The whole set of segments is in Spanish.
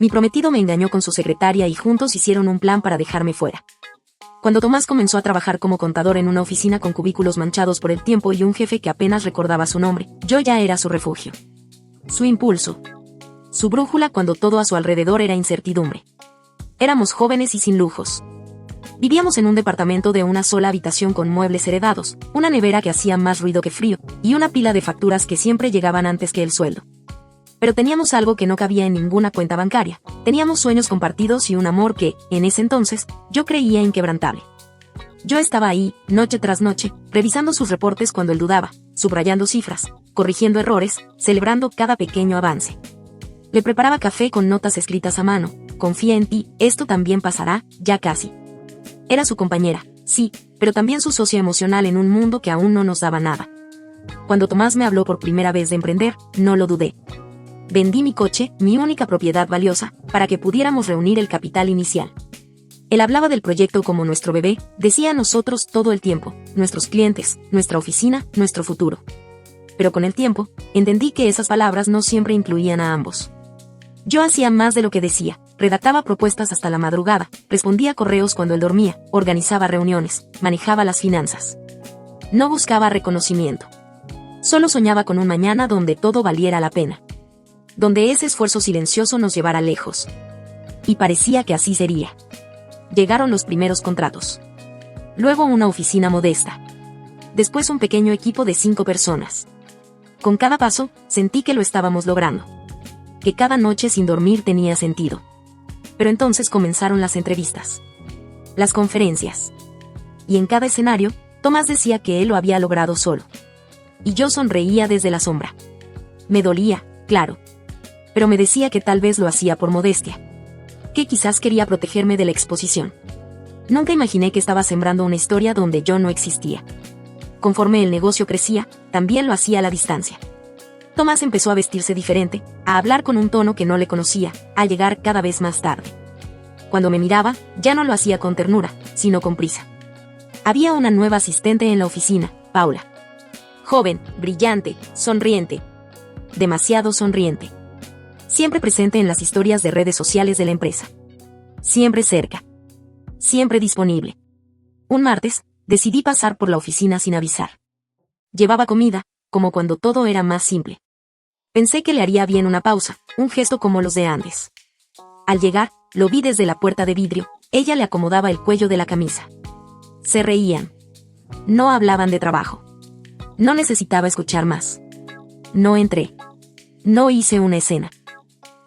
Mi prometido me engañó con su secretaria y juntos hicieron un plan para dejarme fuera. Cuando Tomás comenzó a trabajar como contador en una oficina con cubículos manchados por el tiempo y un jefe que apenas recordaba su nombre, yo ya era su refugio. Su impulso. Su brújula cuando todo a su alrededor era incertidumbre. Éramos jóvenes y sin lujos. Vivíamos en un departamento de una sola habitación con muebles heredados, una nevera que hacía más ruido que frío, y una pila de facturas que siempre llegaban antes que el sueldo. Pero teníamos algo que no cabía en ninguna cuenta bancaria. Teníamos sueños compartidos y un amor que, en ese entonces, yo creía inquebrantable. Yo estaba ahí, noche tras noche, revisando sus reportes cuando él dudaba, subrayando cifras, corrigiendo errores, celebrando cada pequeño avance. Le preparaba café con notas escritas a mano. Confía en ti, esto también pasará, ya casi. Era su compañera, sí, pero también su socia emocional en un mundo que aún no nos daba nada. Cuando Tomás me habló por primera vez de emprender, no lo dudé. Vendí mi coche, mi única propiedad valiosa, para que pudiéramos reunir el capital inicial. Él hablaba del proyecto como nuestro bebé, decía a nosotros todo el tiempo, nuestros clientes, nuestra oficina, nuestro futuro. Pero con el tiempo, entendí que esas palabras no siempre incluían a ambos. Yo hacía más de lo que decía, redactaba propuestas hasta la madrugada, respondía correos cuando él dormía, organizaba reuniones, manejaba las finanzas. No buscaba reconocimiento. Solo soñaba con un mañana donde todo valiera la pena. Donde ese esfuerzo silencioso nos llevara lejos. Y parecía que así sería. Llegaron los primeros contratos. Luego una oficina modesta. Después un pequeño equipo de 5 personas. Con cada paso, sentí que lo estábamos logrando. Que cada noche sin dormir tenía sentido. Pero entonces comenzaron las entrevistas. Las conferencias. Y en cada escenario, Tomás decía que él lo había logrado solo. Y yo sonreía desde la sombra. Me dolía, claro. Pero me decía que tal vez lo hacía por modestia. Que quizás quería protegerme de la exposición. Nunca imaginé que estaba sembrando una historia donde yo no existía. Conforme el negocio crecía, también lo hacía a la distancia. Tomás empezó a vestirse diferente, a hablar con un tono que no le conocía, a llegar cada vez más tarde. Cuando me miraba, ya no lo hacía con ternura, sino con prisa. Había una nueva asistente en la oficina, Paula. Joven, brillante, sonriente. Demasiado sonriente. Siempre presente en las historias de redes sociales de la empresa. Siempre cerca. Siempre disponible. Un martes, decidí pasar por la oficina sin avisar. Llevaba comida, como cuando todo era más simple. Pensé que le haría bien una pausa, un gesto como los de antes. Al llegar, lo vi desde la puerta de vidrio, ella le acomodaba el cuello de la camisa. Se reían. No hablaban de trabajo. No necesitaba escuchar más. No entré. No hice una escena.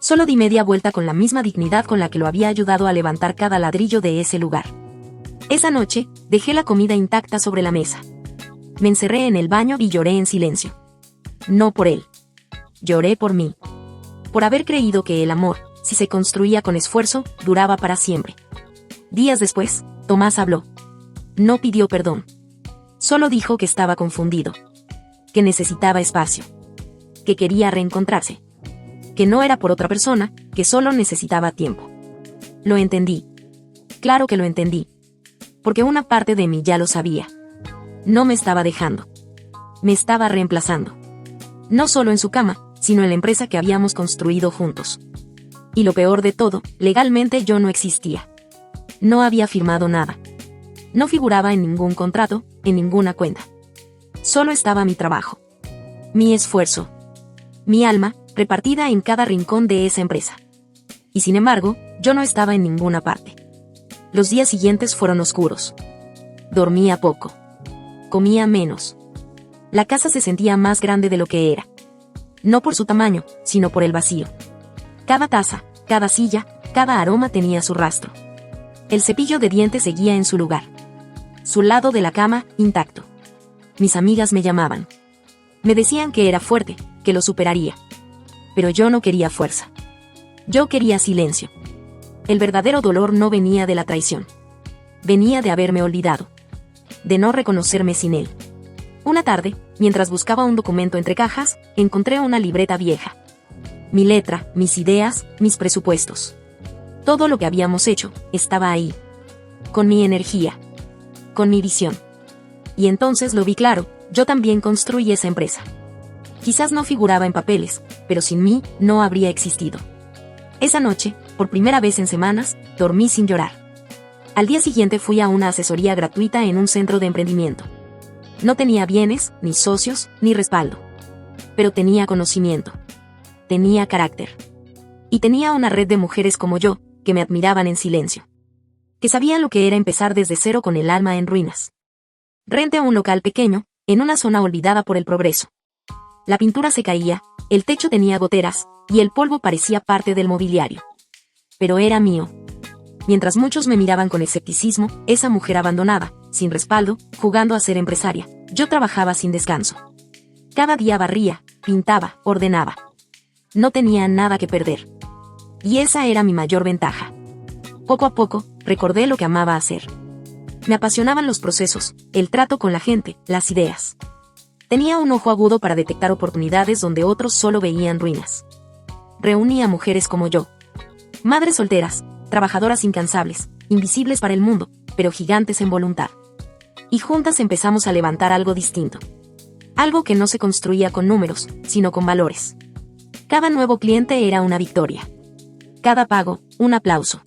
Solo di media vuelta con la misma dignidad con la que lo había ayudado a levantar cada ladrillo de ese lugar. Esa noche, dejé la comida intacta sobre la mesa. Me encerré en el baño y lloré en silencio. No por él. Lloré por mí. Por haber creído que el amor, si se construía con esfuerzo, duraba para siempre. Días después, Tomás habló. No pidió perdón. Solo dijo que estaba confundido. Que necesitaba espacio. Que quería reencontrarse. Que no era por otra persona, que solo necesitaba tiempo. Lo entendí. Claro que lo entendí. Porque una parte de mí ya lo sabía. No me estaba dejando. Me estaba reemplazando. No solo en su cama, sino en la empresa que habíamos construido juntos. Y lo peor de todo, legalmente yo no existía. No había firmado nada. No figuraba en ningún contrato, en ninguna cuenta. Solo estaba mi trabajo. Mi esfuerzo. Mi alma, repartida en cada rincón de esa empresa. Y sin embargo, yo no estaba en ninguna parte. Los días siguientes fueron oscuros. Dormía poco. Comía menos. La casa se sentía más grande de lo que era. No por su tamaño, sino por el vacío. Cada taza, cada silla, cada aroma tenía su rastro. El cepillo de dientes seguía en su lugar. Su lado de la cama, intacto. Mis amigas me llamaban. Me decían que era fuerte, que lo superaría. Pero yo no quería fuerza. Yo quería silencio. El verdadero dolor no venía de la traición. Venía de haberme olvidado. De no reconocerme sin él. Una tarde, mientras buscaba un documento entre cajas, encontré una libreta vieja. Mi letra, mis ideas, mis presupuestos. Todo lo que habíamos hecho, estaba ahí. Con mi energía. Con mi visión. Y entonces lo vi claro, yo también construí esa empresa. Quizás no figuraba en papeles, pero sin mí, no habría existido. Esa noche, Por primera vez en semanas, dormí sin llorar. Al día siguiente fui a una asesoría gratuita en un centro de emprendimiento. No tenía bienes, ni socios, ni respaldo. Pero tenía conocimiento. Tenía carácter. Y tenía una red de mujeres como yo, que me admiraban en silencio. Que sabían lo que era empezar desde cero con el alma en ruinas. Renté un local pequeño, en una zona olvidada por el progreso. La pintura se caía, el techo tenía goteras, y el polvo parecía parte del mobiliario. Pero era mío. Mientras muchos me miraban con escepticismo, esa mujer abandonada, sin respaldo, jugando a ser empresaria, yo trabajaba sin descanso. Cada día barría, pintaba, ordenaba. No tenía nada que perder. Y esa era mi mayor ventaja. Poco a poco, recordé lo que amaba hacer. Me apasionaban los procesos, el trato con la gente, las ideas. Tenía un ojo agudo para detectar oportunidades donde otros solo veían ruinas. Reunía mujeres como yo. Madres solteras, trabajadoras incansables, invisibles para el mundo, pero gigantes en voluntad. Y juntas empezamos a levantar algo distinto. Algo que no se construía con números, sino con valores. Cada nuevo cliente era una victoria. Cada pago, un aplauso.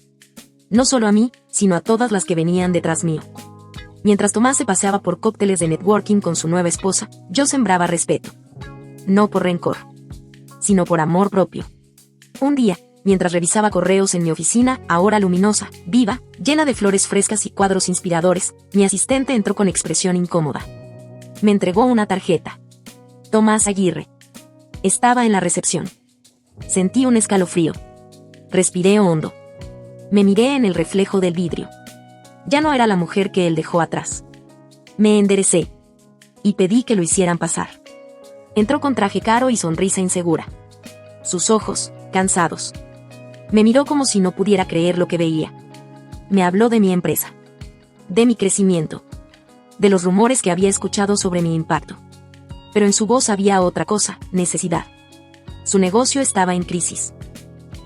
No solo a mí, sino a todas las que venían detrás mío. Mientras Tomás se paseaba por cócteles de networking con su nueva esposa, yo sembraba respeto. No por rencor, sino por amor propio. Un día, mientras revisaba correos en mi oficina, ahora luminosa, viva, llena de flores frescas y cuadros inspiradores, mi asistente entró con expresión incómoda. Me entregó una tarjeta. Tomás Aguirre. Estaba en la recepción. Sentí un escalofrío. Respiré hondo. Me miré en el reflejo del vidrio. Ya no era la mujer que él dejó atrás. Me enderecé. Y pedí que lo hicieran pasar. Entró con traje caro y sonrisa insegura. Sus ojos, cansados. Me miró como si no pudiera creer lo que veía. Me habló de mi empresa. De mi crecimiento. De los rumores que había escuchado sobre mi impacto. Pero en su voz había otra cosa, necesidad. Su negocio estaba en crisis.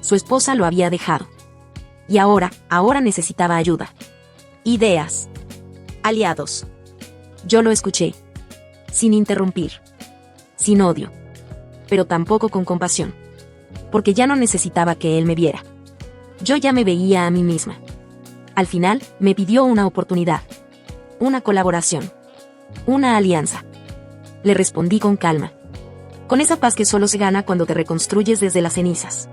Su esposa lo había dejado. Y ahora necesitaba ayuda. Ideas. Aliados. Yo lo escuché. Sin interrumpir. Sin odio. Pero tampoco con compasión. Porque ya no necesitaba que él me viera. Yo ya me veía a mí misma. Al final, me pidió una oportunidad. Una colaboración. Una alianza. Le respondí con calma. Con esa paz que solo se gana cuando te reconstruyes desde las cenizas.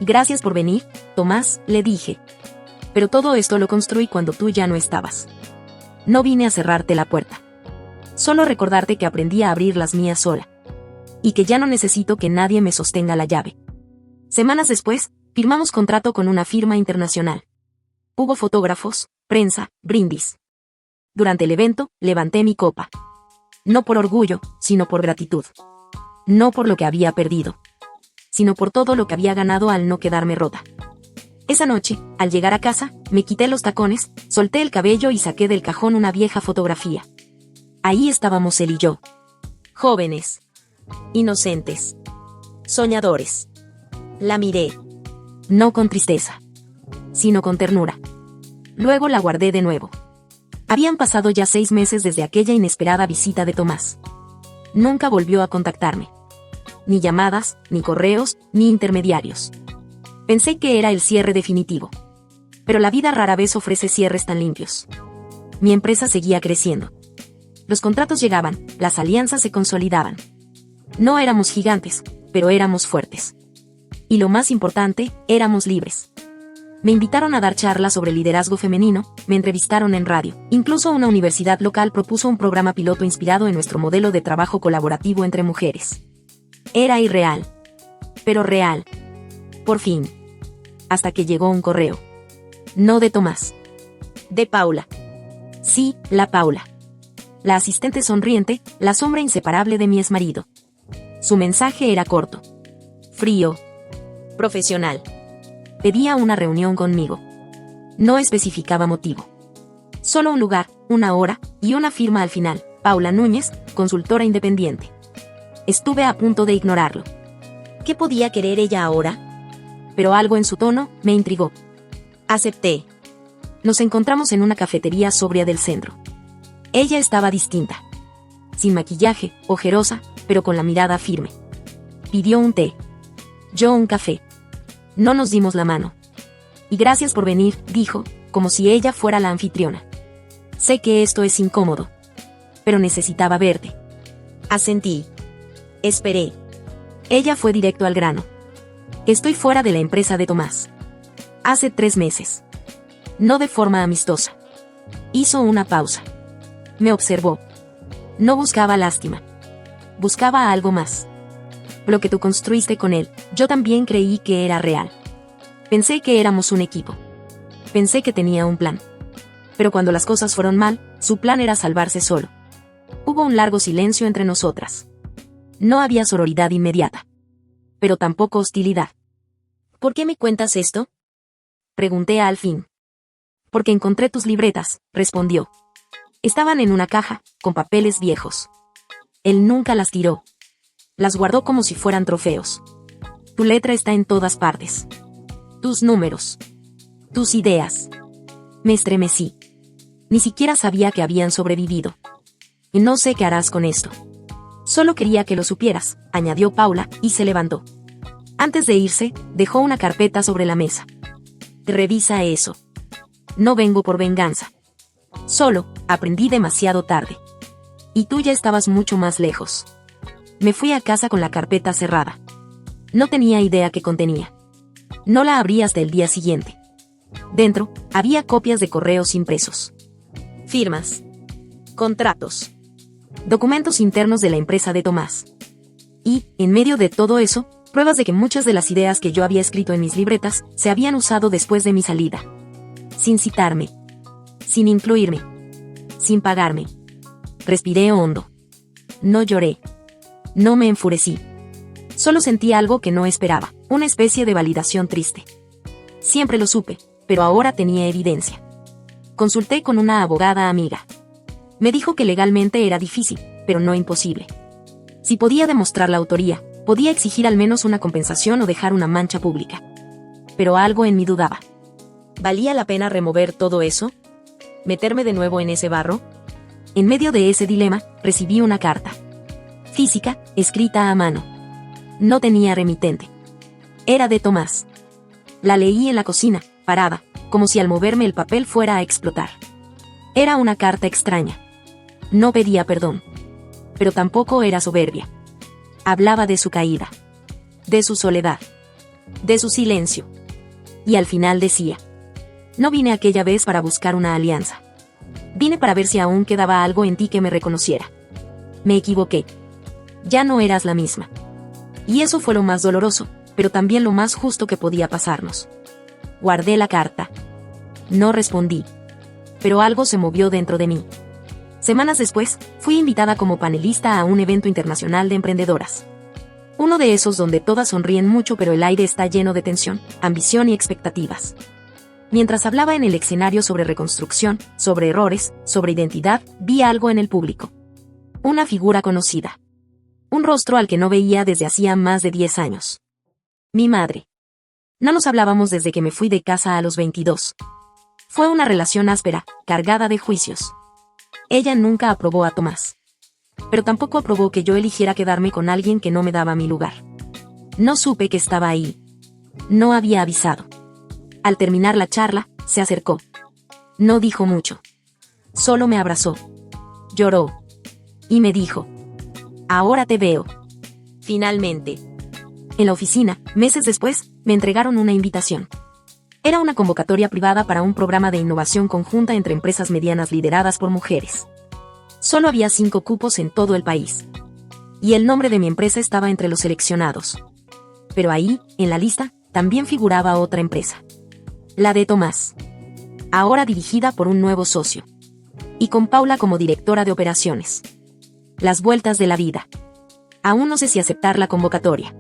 Gracias por venir, Tomás, le dije. Pero todo esto lo construí cuando tú ya no estabas. No vine a cerrarte la puerta. Solo recordarte que aprendí a abrir las mías sola. Y que ya no necesito que nadie me sostenga la llave. Semanas después, firmamos contrato con una firma internacional. Hubo fotógrafos, prensa, brindis. Durante el evento, levanté mi copa. No por orgullo, sino por gratitud. No por lo que había perdido, sino por todo lo que había ganado al no quedarme rota. Esa noche, al llegar a casa, me quité los tacones, solté el cabello y saqué del cajón una vieja fotografía. Ahí estábamos él y yo. Jóvenes. Inocentes. Soñadores. La miré. No con tristeza, sino con ternura. Luego la guardé de nuevo. Habían pasado ya 6 meses desde aquella inesperada visita de Tomás. Nunca volvió a contactarme. Ni llamadas, ni correos, ni intermediarios. Pensé que era el cierre definitivo. Pero la vida rara vez ofrece cierres tan limpios. Mi empresa seguía creciendo. Los contratos llegaban, las alianzas se consolidaban. No éramos gigantes, pero éramos fuertes. Y lo más importante, éramos libres. Me invitaron a dar charlas sobre liderazgo femenino, me entrevistaron en radio. Incluso una universidad local propuso un programa piloto inspirado en nuestro modelo de trabajo colaborativo entre mujeres. Era irreal. Pero real. Por fin. Hasta que llegó un correo. No de Tomás. De Paula. Sí, la Paula. La asistente sonriente, la sombra inseparable de mi exmarido. Su mensaje era corto. Frío. Profesional. Pedía una reunión conmigo. No especificaba motivo. Solo un lugar, una hora, y una firma al final. Paula Núñez, consultora independiente. Estuve a punto de ignorarlo. ¿Qué podía querer ella ahora? Pero algo en su tono me intrigó. Acepté. Nos encontramos en una cafetería sobria del centro. Ella estaba distinta. Sin maquillaje, ojerosa, pero con la mirada firme. Pidió un té. Yo un café. No nos dimos la mano. Y gracias por venir, dijo, como si ella fuera la anfitriona. Sé que esto es incómodo, pero necesitaba verte. Asentí. Esperé. Ella fue directo al grano. Estoy fuera de la empresa de Tomás. Hace 3 meses. No de forma amistosa. Hizo una pausa. Me observó. No buscaba lástima. Buscaba algo más. Lo que tú construiste con él, yo también creí que era real. Pensé que éramos un equipo. Pensé que tenía un plan. Pero cuando las cosas fueron mal, su plan era salvarse solo. Hubo un largo silencio entre nosotras. No había sororidad inmediata. Pero tampoco hostilidad. ¿Por qué me cuentas esto? Pregunté al fin. Porque encontré tus libretas, respondió. Estaban en una caja, con papeles viejos. Él nunca las tiró. Las guardó como si fueran trofeos. Tu letra está en todas partes. Tus números. Tus ideas. Me estremecí. Ni siquiera sabía que habían sobrevivido. Y no sé qué harás con esto. Solo quería que lo supieras, añadió Paula, y se levantó. Antes de irse, dejó una carpeta sobre la mesa. Revisa eso. No vengo por venganza. Solo, aprendí demasiado tarde. Y tú ya estabas mucho más lejos. Me fui a casa con la carpeta cerrada. No tenía idea qué contenía. No la abrí hasta el día siguiente. Dentro, había copias de correos impresos. Firmas. Contratos. Documentos internos de la empresa de Tomás. Y, en medio de todo eso, pruebas de que muchas de las ideas que yo había escrito en mis libretas se habían usado después de mi salida. Sin citarme. Sin incluirme. Sin pagarme. Respiré hondo. No lloré. No me enfurecí. Solo sentí algo que no esperaba, una especie de validación triste. Siempre lo supe, pero ahora tenía evidencia. Consulté con una abogada amiga. Me dijo que legalmente era difícil, pero no imposible. Si podía demostrar la autoría, podía exigir al menos una compensación o dejar una mancha pública. Pero algo en mí dudaba. ¿Valía la pena remover todo eso? ¿Meterme de nuevo en ese barro? En medio de ese dilema, recibí una carta. Física, escrita a mano. No tenía remitente. Era de Tomás. La leí en la cocina, parada, como si al moverme el papel fuera a explotar. Era una carta extraña. No pedía perdón. Pero tampoco era soberbia. Hablaba de su caída. De su soledad. De su silencio. Y al final decía: no vine aquella vez para buscar una alianza. Vine para ver si aún quedaba algo en ti que me reconociera. Me equivoqué. Ya no eras la misma. Y eso fue lo más doloroso, pero también lo más justo que podía pasarnos. Guardé la carta. No respondí. Pero algo se movió dentro de mí. Semanas después, fui invitada como panelista a un evento internacional de emprendedoras. Uno de esos donde todas sonríen mucho pero el aire está lleno de tensión, ambición y expectativas. Mientras hablaba en el escenario sobre reconstrucción, sobre errores, sobre identidad, vi algo en el público. Una figura conocida. Un rostro al que no veía desde hacía más de 10 años. Mi madre. No nos hablábamos desde que me fui de casa a los 22. Fue una relación áspera, cargada de juicios. Ella nunca aprobó a Tomás. Pero tampoco aprobó que yo eligiera quedarme con alguien que no me daba mi lugar. No supe que estaba ahí. No había avisado. Al terminar la charla, se acercó. No dijo mucho. Solo me abrazó. Lloró. Y me dijo: ahora te veo. Finalmente. En la oficina, meses después, me entregaron una invitación. Era una convocatoria privada para un programa de innovación conjunta entre empresas medianas lideradas por mujeres. Solo había 5 cupos en todo el país. Y el nombre de mi empresa estaba entre los seleccionados. Pero ahí, en la lista, también figuraba otra empresa. La de Tomás. Ahora dirigida por un nuevo socio. Y con Paula como directora de operaciones. Las vueltas de la vida. Aún no sé si aceptar la convocatoria.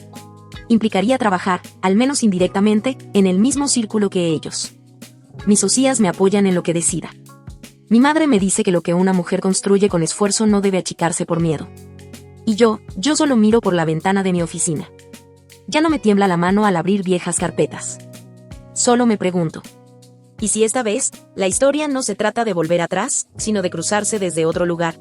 Implicaría trabajar, al menos indirectamente, en el mismo círculo que ellos. Mis socias me apoyan en lo que decida. Mi madre me dice que lo que una mujer construye con esfuerzo no debe achicarse por miedo. Y yo solo miro por la ventana de mi oficina. Ya no me tiembla la mano al abrir viejas carpetas. Solo me pregunto: ¿y si esta vez, la historia no se trata de volver atrás, sino de cruzarse desde otro lugar,